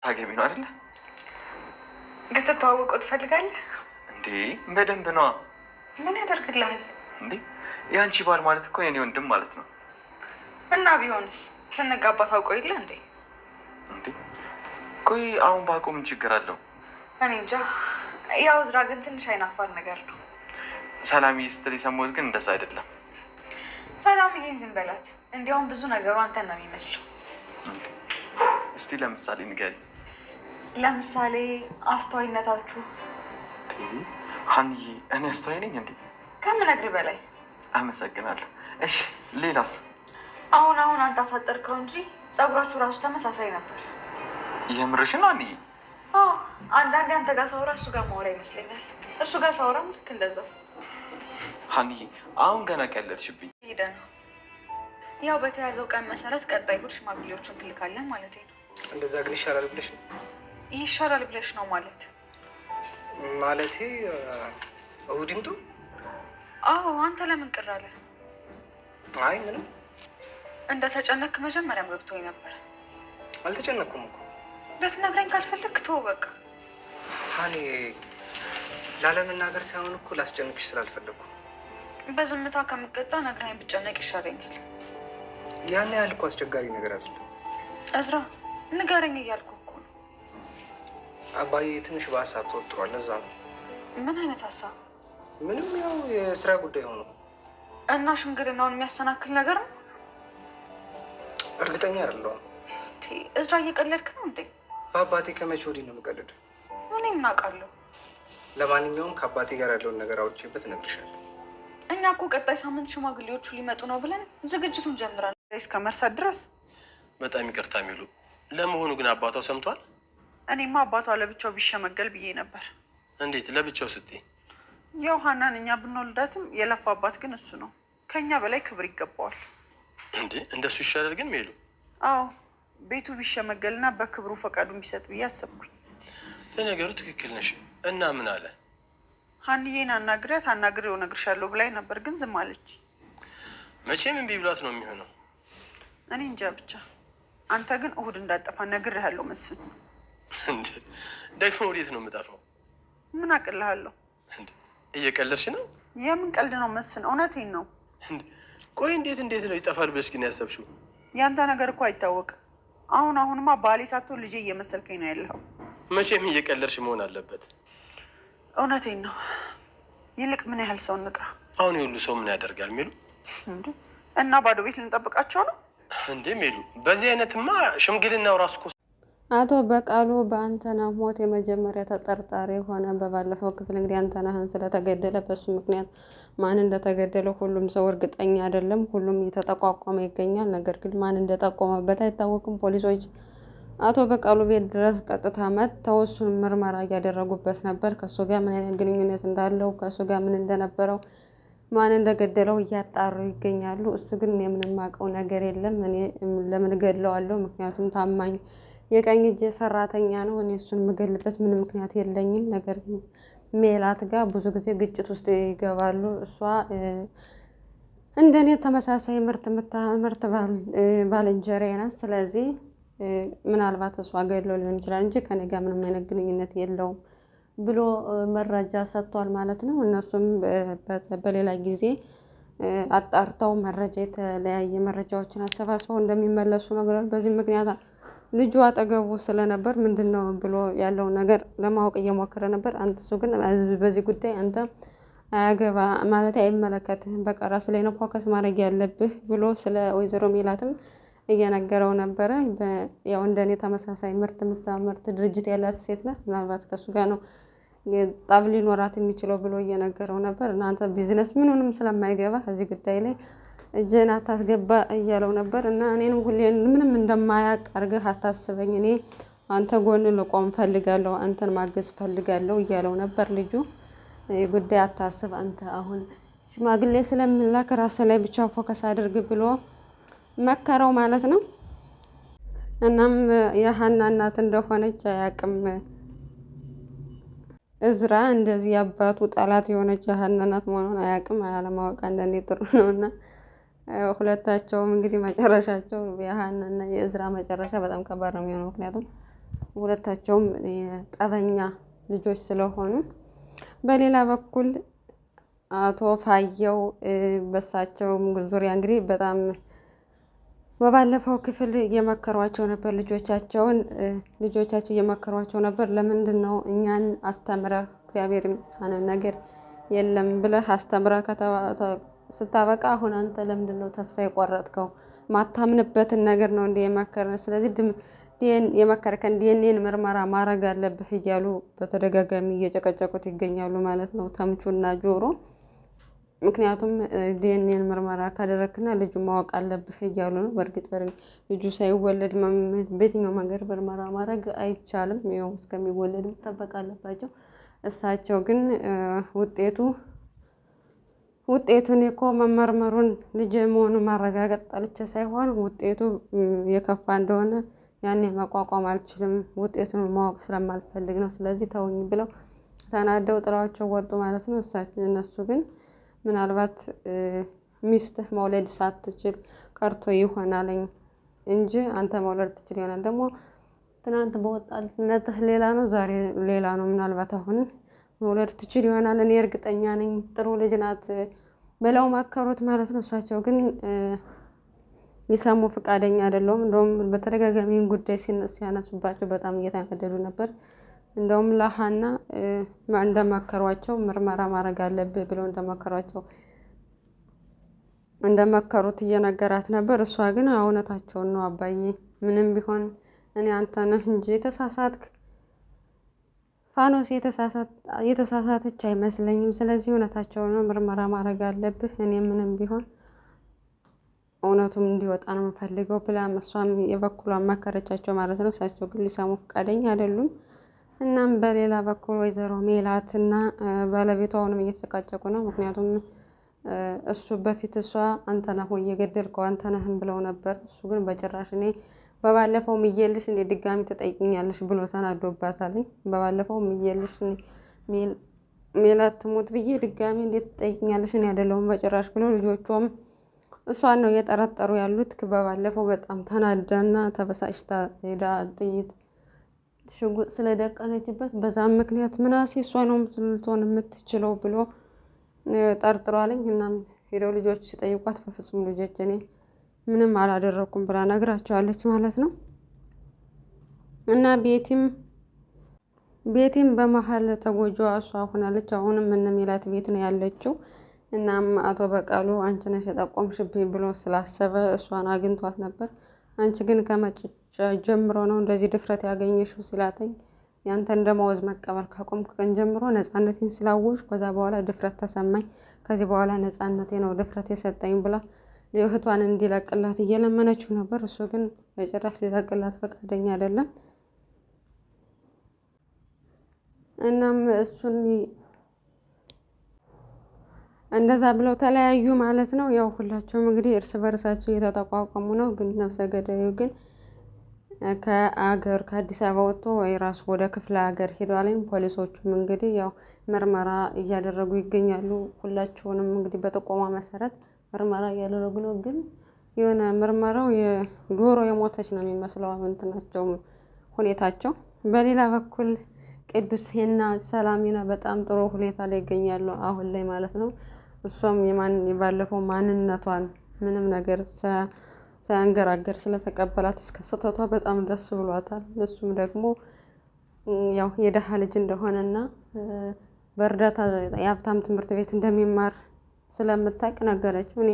ታገቢ ነው አይደለ? ልትተዋወቁ ትፈልጋለህ እንዴ? በደንብ ነዋ። ምን ያደርግልሃል እንዴ? የአንቺ ባል ማለት እኮ የኔ ወንድም ማለት ነው። እና ቢሆንስ ስንጋባ ታውቀው የለ እንዴ? እንዴ ቆይ አሁን ባውቀው ምን ችግር አለው? እኔ እንጃ። ያው እዝራ ግን ትንሽ አይናፋር ነገር ነው። ሰላምዬ ስትል የሰማሁት ግን እንደዛ አይደለም። ሰላምዬን ዝም በላት። እንዲያውም ብዙ ነገሩ አንተን ነው የሚመስለው። እስቲ ለምሳሌ ንገሪኝ። ለምሳሌ አስተዋይነታችሁ። ሀንዬ እኔ አስተዋይ ነኝ እንዴ? ከምነግርህ በላይ። አመሰግናለሁ። እሺ ሌላስ? አሁን አንተ አሳጠርከው እንጂ ፀጉራችሁ ራሱ ተመሳሳይ ነበር። የምርሽን ነው ሀንዬ? አንዳንዴ አንተ ጋር ሳውራ እሱ ጋር ማውራ ይመስለኛል። እሱ ጋር ሳውራም ልክ እንደዛው። ሀንዬ አሁን ገና ቀለድሽብኝ። ሄደ ነው ያው በተያዘው ቀን መሰረት ቀጣይ እሑድ ሽማግሌዎቹን ትልካለን ማለት ነው። እንደዛ ግን ይሻላል ብለሽ ነው? ይሻላል ብለሽ ነው ማለት? ማለቴ እሑድ ይምጡ? አዎ። አንተ ለምን ቅር አለ? አይ ምንም። እንደተጨነክ መጀመሪያም ገብቶኝ ነበር። አልተጨነኩም እኮ። ልትነግረኝ ካልፈለግክ ተወው በቃ። ሀኒ ላለመናገር ሳይሆን እኮ ላስጨንቅሽ ስላልፈለግኩ። በዝምታ ከምቀጣ ነግረኝ ብጨነቅ ይሻለኛል። ያን ያህል እኮ አስቸጋሪ ነገር አይደለም። እዝራ ንገረኝ እያልኩ እኮ ነው። አባዬ ትንሽ በሀሳብ ተወጥሯል። ለዛ ነው። ምን አይነት ሀሳብ? ምንም ያው የስራ ጉዳይ ሆኖ እና ሽምግልናውን የሚያሰናክል ነገር ነው? እርግጠኛ አይደለሁም። እዝራ እየቀለድክ ነው እንዴ? በአባቴ ከመቼ ወዲህ ነው የምቀልድ? እኔ እናውቃለሁ። ለማንኛውም ከአባቴ ጋር ያለውን ነገር አውርቼበት እነግርሻለሁ። እኛ እኮ ቀጣይ ሳምንት ሽማግሌዎቹ ሊመጡ ነው ብለን ዝግጅቱን ጀምረን እስከ መርሳት ድረስ። በጣም ይቅርታ የሚሉ ለመሆኑ ግን አባቷ ሰምቷል? እኔማ አባቷ ለብቻው ቢሸመገል ብዬ ነበር። እንዴት ለብቻው ስትይ? ያው ሀናን እኛ ብንወልዳትም የለፋ አባት ግን እሱ ነው። ከኛ በላይ ክብር ይገባዋል። እንዴ እንደሱ ይሻላል ግን ሜሉ። አዎ ቤቱ ቢሸመገልና በክብሩ ፈቃዱን ቢሰጥ ብዬ አሰብኩኝ። ለነገሩ ትክክል ነሽ። እና ምን አለ? ሀንዬን አናግሬው እነግርሻለሁ ብላኝ ነበር ግን ዝም አለች። መቼም እምቢ ብሏት ነው የሚሆነው። እኔ እንጃ ብቻ። አንተ ግን እሑድ እንዳጠፋ ነግሬሃለሁ መስፍን። እንዴ ደግሞ ወዴት ነው የምጠፋው? ምን አቅልሃለሁ? እየቀለድሽ ነው? የምን ቀልድ ነው መስፍን? እውነቴን ነው። ቆይ እንዴት ነው ይጠፋል ብለሽ ግን ያሰብሽው? ያንተ ነገር እኮ አይታወቅም። አሁንማ ባሌ ሳትሆን ልጄ እየመሰልከኝ ነው ያለኸው። መቼም እየቀለድሽ መሆን አለበት። እውነቴን ነው። ይልቅ ምን ያህል ሰው እንጥራ? አሁን የሁሉ ሰው ምን ያደርጋል ሜሉ? እና ባዶ ቤት ልንጠብቃቸው ነው እንዴ ሜሉ? በዚህ አይነትማ ሽምግልናው ራሱ እኮ። አቶ በቃሉ በአንተነህ ሞት የመጀመሪያ ተጠርጣሪ ሆነ። በባለፈው ክፍል እንግዲህ አንተነህን ስለተገደለ በሱ ምክንያት ማን እንደተገደለ ሁሉም ሰው እርግጠኛ አይደለም። ሁሉም እየተጠቋቋመ ይገኛል። ነገር ግን ማን እንደጠቆመበት አይታወቅም። ፖሊሶች አቶ በቃሉ ቤት ድረስ ቀጥታ መጥተው እሱን ምርመራ እያደረጉበት ነበር። ከእሱ ጋር ምን አይነት ግንኙነት እንዳለው፣ ከእሱ ጋር ምን እንደነበረው፣ ማን እንደገደለው እያጣሩ ይገኛሉ። እሱ ግን እኔ ምንም የማውቀው ነገር የለም፣ እኔ ለምን ገድለዋለሁ? ምክንያቱም ታማኝ የቀኝ እጄ ሰራተኛ ነው። እኔ እሱን የምገልበት ምንም ምክንያት የለኝም። ነገር ግን ሜላት ጋር ብዙ ጊዜ ግጭት ውስጥ ይገባሉ። እሷ እንደኔ ተመሳሳይ ምርት ባልንጀሬ ናት። ስለዚህ ምናልባት እሷ ገድሎ ሊሆን ይችላል እንጂ ከኔ ጋር ምንም አይነት ግንኙነት የለውም ብሎ መረጃ ሰጥቷል ማለት ነው። እነሱም በሌላ ጊዜ አጣርተው የተለያየ መረጃዎችን አሰባስበው እንደሚመለሱ ነግረዋል። በዚህ ምክንያት ልጁ አጠገቡ ስለነበር ምንድን ነው ብሎ ያለው ነገር ለማወቅ እየሞከረ ነበር። እሱ ግን በዚህ ጉዳይ አንተ አያገባ ማለት አይመለከትህም፣ በቃ ራስ ላይ ነው ፎከስ ማድረግ ያለብህ ብሎ ስለ ወይዘሮ ሜላትም እየነገረው ነበረ። ያው እንደኔ ተመሳሳይ ምርት የምታመርት ድርጅት ያላት ሴት ናት፣ ምናልባት ከሱ ጋር ነው ጠብ ሊኖራት የሚችለው ብሎ እየነገረው ነበር። እናንተ ቢዝነስ ምኑንም ስለማይገባ እዚህ ጉዳይ ላይ እጅህን አታስገባ እያለው ነበር። እና እኔንም ሁሌ ምንም እንደማያውቅ አድርገህ አታስበኝ፣ እኔ አንተ ጎን ልቆም ፈልጋለሁ፣ አንተን ማገዝ ፈልጋለሁ እያለው ነበር ልጁ። ጉዳይ አታስብ አንተ አሁን ሽማግሌ ስለምላክ ራስ ላይ ብቻ ፎከስ አድርግ ብሎ መከረው ማለት ነው። እናም የሀና እናት እንደሆነች አያውቅም እዝራ። እንደዚህ አባቱ ጠላት የሆነች የሀና እናት መሆኑን አያውቅም። አለማወቅ አንዳንዴ ጥሩ ነውና ሁለታቸውም እንግዲህ መጨረሻቸው የሀናና የእዝራ መጨረሻ በጣም ከባድ ነው የሚሆነው። ምክንያቱም ሁለታቸውም ጠበኛ ልጆች ስለሆኑ፣ በሌላ በኩል አቶ ፋየው በሳቸው ዙሪያ እንግዲህ በጣም በባለፈው ክፍል እየመከሯቸው ነበር። ልጆቻቸው እየመከሯቸው ነበር። ለምንድን ነው እኛን አስተምረህ እግዚአብሔር የሚሳነው ነገር የለም ብለህ አስተምረህ ስታበቃ አሁን አንተ ለምንድን ነው ተስፋ የቆረጥከው? ማታምንበትን ነገር ነው እንደ የመከረን። ስለዚህ የመከርከን ዲኤንኤን ምርመራ ማድረግ አለብህ እያሉ በተደጋጋሚ እየጨቀጨቁት ይገኛሉ ማለት ነው ተምቹና ጆሮ። ምክንያቱም ዲኤንኤን ምርመራ ካደረግክና ልጁ ማወቅ አለብህ እያሉ ነው። በእርግጥ ልጁ ሳይወለድ በየትኛው መንገድ ምርመራ ማድረግ አይቻልም። ያው እስከሚወለድ መጠበቅ አለባቸው። እሳቸው ግን ውጤቱን እኮ መመርመሩን ልጅ መሆኑን ማረጋገጥ ጠልቼ ሳይሆን ውጤቱ የከፋ እንደሆነ ያኔ መቋቋም አልችልም፣ ውጤቱን ማወቅ ስለማልፈልግ ነው። ስለዚህ ተውኝ ብለው ተናደው ጥለዋቸው ወጡ ማለት ነው። እነሱ ግን ምናልባት ሚስትህ መውለድ ሳትችል ቀርቶ ይሆናለኝ እንጂ አንተ መውለድ ትችል ይሆናል። ደግሞ ትናንት በወጣትነትህ ሌላ ነው፣ ዛሬ ሌላ ነው። ምናልባት አሁን መውለድ ትችል ይሆናል፣ እኔ እርግጠኛ ነኝ፣ ጥሩ ልጅ ናት ብለው መከሩት ማለት ነው። እሳቸው ግን ሊሰሙ ፈቃደኛ አይደለውም። እንደውም በተደጋጋሚ ጉዳይ ሲያነሱባቸው በጣም እየተናደዱ ነበር። እንደውም ለሀና እንደመከሯቸው ምርመራ ማድረግ አለብህ ብለው እንደመከሩት እየነገራት ነበር። እሷ ግን እውነታቸውን ነው አባዬ፣ ምንም ቢሆን እኔ አንተ ነህ እንጂ የተሳሳትክ ፋኖስ የተሳሳተች አይመስለኝም። ስለዚህ እውነታቸውን ነው ምርመራ ማድረግ አለብህ፣ እኔ ምንም ቢሆን እውነቱም እንዲወጣ ነው የምፈልገው ብላ እሷም የበኩሏን መከረቻቸው ማለት ነው። እሳቸው ግን ሊሰሙ ፈቃደኛ አይደሉም። እናም በሌላ በኩል ወይዘሮ ሜላትና ባለቤቷ አሁንም እየተጨቃጨቁ ነው። ምክንያቱም እሱ በፊት እሷ አንተ ነህ ወይ የገደልከው አንተ ነህም ብለው ነበር። እሱ ግን በጭራሽ እኔ በባለፈው ምዬልሽ እንዴ ድጋሚ ተጠይቅኛለሽ ብሎ ተናዶባታለኝ። በባለፈው ምዬልሽ ሜላት ትሞት ብዬ ድጋሚ እንዴት ትጠይቅኛለሽ እኔ አይደለሁም በጭራሽ ብሎ ልጆቿም እሷን ነው እየጠረጠሩ ያሉት። በባለፈው በጣም ተናዳና ተበሳጭታ ሄዳ ጥይት ሽጉጥ ስለደቀነችበት በዛም ምክንያት ምናሴ እሷ ነው ልትሆን የምትችለው ብሎ ጠርጥሯለኝ። እናም ሄደው ልጆች ሲጠይቋት በፍጹም ልጆች እኔ ምንም አላደረኩም ብላ ነግራቸዋለች ማለት ነው። እና ቤቲም በመሀል ተጎጂዋ እሷ ሆናለች። አሁንም እነ ሜላት ቤት ነው ያለችው። እናም አቶ በቃሉ አንቺ ነሽ የጠቆምሽብኝ ብሎ ስላሰበ እሷን አግኝቷት ነበር። አንቺ ግን ከመቼ ጀምሮ ነው እንደዚህ ድፍረት ያገኘሽው ሲላተኝ ያንተን ደመወዝ መቀበል ካቆምኩ ቀን ጀምሮ ነፃነቴን ስላወቅኩ ከዛ በኋላ ድፍረት ተሰማኝ። ከዚህ በኋላ ነፃነቴ ነው ድፍረት የሰጠኝ ብላ እህቷን እንዲለቅላት እየለመነችው ነበር። እሱ ግን በጭራሽ ሊለቅላት ፈቃደኛ አይደለም። እናም እሱን እንደዛ ብለው ተለያዩ ማለት ነው። ያው ሁላቸውም እንግዲህ እርስ በርሳቸው እየተጠቋቋሙ ነው። ግን ነፍሰ ገዳዩ ግን ከአዲስ አበባ ወጥቶ ወይ ራሱ ወደ ክፍለ ሀገር ሄዷል። ፖሊሶቹም እንግዲህ ያው ምርመራ እያደረጉ ይገኛሉ። ሁላቸውንም እንግዲህ በጥቆማ መሰረት ምርመራ እያደረጉ ነው። ግን የሆነ ምርመራው የዶሮ የሞተች ነው የሚመስለው እንትናቸው ሁኔታቸው። በሌላ በኩል ቅዱሴና ሰላሚና በጣም ጥሩ ሁኔታ ላይ ይገኛሉ አሁን ላይ ማለት ነው። እሷም የባለፈው ማንነቷን ምንም ነገር ሳያንገራገር ስለተቀበላት እስከ ስህተቷ በጣም ደስ ብሏታል። እሱም ደግሞ ያው የደሃ ልጅ እንደሆነና በእርዳታ የሀብታም ትምህርት ቤት እንደሚማር ስለምታውቅ ነገረችው። እኔ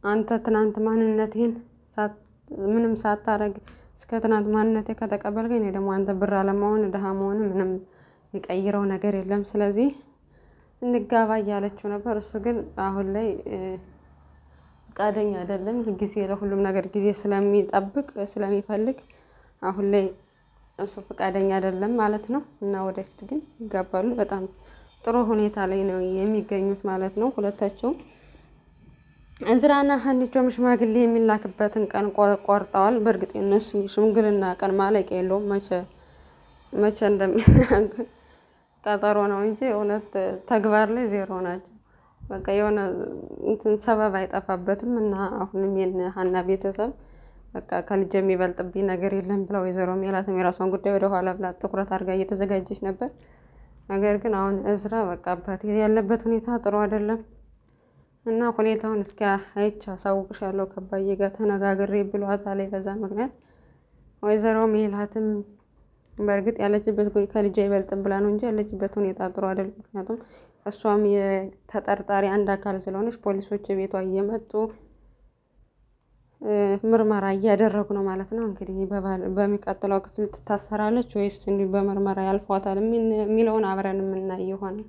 አንተ ትናንት ማንነቴን ምንም ሳታረግ እስከ ትናንት ማንነቴ ከተቀበልከኝ እኔ ደግሞ አንተ ብር አለመሆን ደሃ መሆን ምንም የቀይረው ነገር የለም፣ ስለዚህ እንጋባ እያለችው ነበር። እሱ ግን አሁን ላይ ፈቃደኛ አይደለም። ጊዜ ለሁሉም ነገር ጊዜ ስለሚፈልግ አሁን ላይ እሱ ፈቃደኛ አይደለም ማለት ነው። እና ወደፊት ግን ይጋባሉ። በጣም ጥሩ ሁኔታ ላይ ነው የሚገኙት ማለት ነው ሁለታቸውም። እዝራና ሀኒቾም ሽማግሌ የሚላክበትን ቀን ቆርጠዋል። በእርግጥ የነሱ ሽምግልና ቀን ማለቂያ የለውም። መቼ እንደሚናገር ቀጠሮ ነው እንጂ እውነት ተግባር ላይ ዜሮ ናቸው። በቃ የሆነ እንትን ሰበብ አይጠፋበትም። እና አሁንም የሀና ቤተሰብ በቃ ከልጅ የሚበልጥብኝ ነገር የለም ብላ ወይዘሮ ሜላትም የራሷን ጉዳይ ወደ ኋላ ብላ ትኩረት አድርጋ እየተዘጋጀች ነበር። ነገር ግን አሁን እዝራ በቃ አባቴ ያለበት ሁኔታ ጥሩ አይደለም እና ሁኔታውን እስኪ አይቼ አሳውቅሻለሁ ከአባዬ ጋር ተነጋግሬ ብሏታል። በዛ ምክንያት ወይዘሮ ሜላትም በእርግጥ ያለችበት ከልጅ አይበልጥም ብላ ነው እንጂ ያለችበት ሁኔታ ጥሩ አይደለም። ምክንያቱም እሷም የተጠርጣሪ አንድ አካል ስለሆነች ፖሊሶች ቤቷ እየመጡ ምርመራ እያደረጉ ነው ማለት ነው። እንግዲህ በሚቀጥለው ክፍል ትታሰራለች ወይስ እንዲሁ በምርመራ ያልፏታል የሚለውን አብረን የምናይ ይሆናል።